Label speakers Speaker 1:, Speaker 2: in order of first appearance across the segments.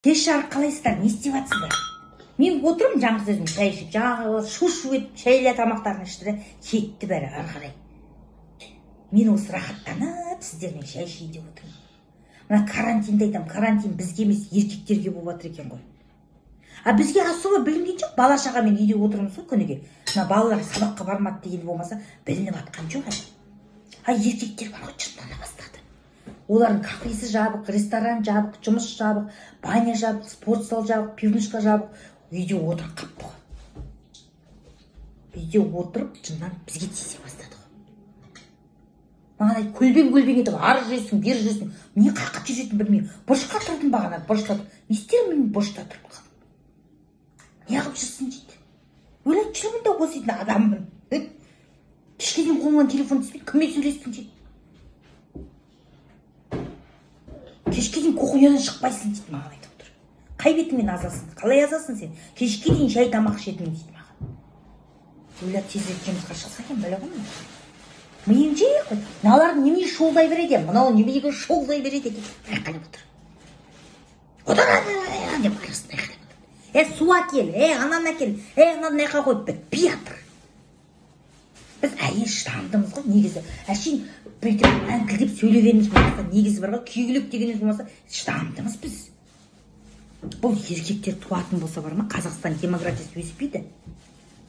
Speaker 1: Кеш жарық қалайсыздар, не істеп жатсыздар? Мен отырмын жаңғыз өзім шай ішіп, жаңағы шу етіп шайлы тамақтарын ішті де кетті бәрі ары қарай. Мен осы рахаттанып сіздермен шай ішейін деп отырмын. Мына карантинді айтам, карантин бізге емес еркектерге болып жатыр екен ғой. А бізге особо білінген жоқ, бала шағамен үйде отырмыз ғой күніге. Мына балалар сабаққа бармады деген болмаса білініп жатқан жоқ. А еркектер бар ғой жыртана бастады. Олардың кафесі жабық, ресторан жабық, жұмыс жабық, баня жабық, спорт зал жабық, пивнушка жабық. Үйде отырып қапты ғой. Үйде отырып жыннан бізге тиісе бастады ғой. Маған көлбең етіп ары жүресің, бері жүресің. Мен қаққа жүретін білмеймін. Бұрышқа тұрдым бағана, бұрышта тұрдым. Не істерім мен бұрышта тұрып қалдым. Неғып жүрсің дейді. Ойлап жүрмін да осы үйдің адаммын. Кешке дейін қолыңнан телефон түспейді, кіммен сөйлестің дейді. Кешке дейін кухнядан шықпайсың дейді маған айтып тұр. Қай бетіңмен азасың? Қалай азасың сен? Кешке дейін шай тамақ ішетін дейді маған. Ойлап тезірек жұмысқа шықса екен, біле ғой. Миым жей ғой. Мыналар неме шолдай береді, мынау немеге шолдай береді екен. Айқайлап отыр. Одан деп арасында айқайлап отыр. Су әкел, ананы әкел, ананы айқа қойып бітпей жатыр. Біз әйел шыдамдымыз ғой негізі. Әшейін бүйтіп әңгілдеп сөйлегеніміз болмаса, негізі бар ғой, күйгілік дегеніміз болмаса, шыдамдымыз біз. Бұл еркектер туатын болса бар ма, Қазақстан демократиясы өспейді.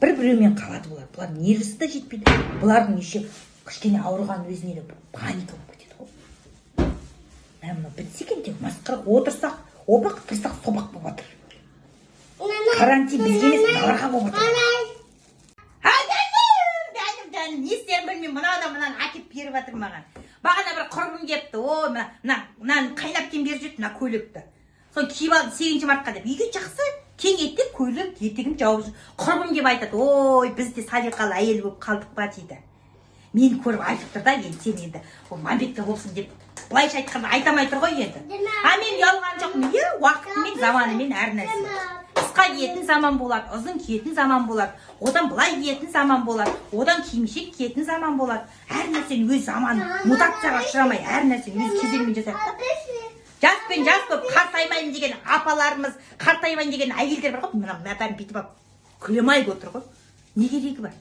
Speaker 1: Бір-біреумен қалады бұлар. Бұлар нервісі де жетпейді. Бұлардың еще кішкене ауырған өзіне де паника болып кетеді ғой. Мына бітсе екен деп масқара отырсақ, опақ, тұрсақ собақ болып жатыр. Карантин бізге емес, мыналарға болып жатыр. Не істерін білмеймін, мынаны әкеп беріп жатыр маған. Бағана бір құрбым кепті, мынаны қайнапкен беріп жүрді, мына көйлекті. Соны киіп алды 8 мартқа деп. Үйге жақсы кең етек көйлек, етегін жауып жүр. Құрбым кеп айтады, ой, біз де салиқалы әйел болып қалдық па дейді. Мені көріп айтып тұр да, енді сен енді Мамбетке болсын деп былайша айтқанда айтамай тұр ғой енді. А мен ұялған жоқпын, уақытымен, заманымен әр нәрсе. Қысқа киетін заман болады, ұзын киетін заман болады, одан былай киетін заман болады, одан кимешек киетін заман болады. Әр нәрсені өз заманы, мутацияға ұшырамай, әр нәрсені өз кезеңімен жасайды. Жаспен жас болып қартаймайын деген апаларымыз, қартаймайын деген әйелдер бар ғой, мына бәрін бүйтіп алып күлемай отыр ғой. Не керегі бар?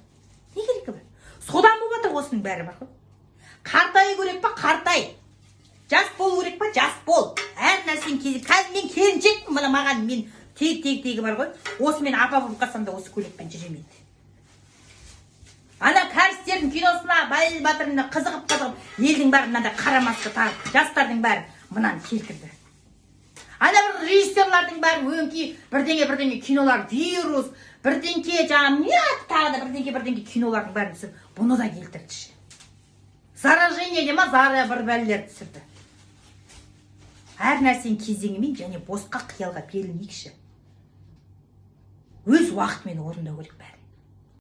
Speaker 1: Не керегі бар? Содан болып жатыр осының бәрі бар ғой. Қартай керек па? Қартай. Жас болу керек па? Жас бол. Әр нәрсені кезі. Қазір мен келіншекпін, мына маған мен тегі бар ғой. Осы мен апа болып қалсам да осы көйлекпен жүремейді. Ана кәрістердің киносына, Байыл Батырына қызығып, елдің бәрі мынандай қара маска тағып, жастардың бәрі мынаны келтірді. Ана бір режиссерлардың бәрі өңки бірдеңе кинолар, вирус, бірдеңке жаңа тағы да бірдеңке кинолардың бәрін түсіріп, бұны да келтірді. Заражение дема, зары бір бәлелер түсірді. Әр нәрсенің кезеңімен және босқа қиялға берілмейікші. Өз уақытымен орындау керек бәрі.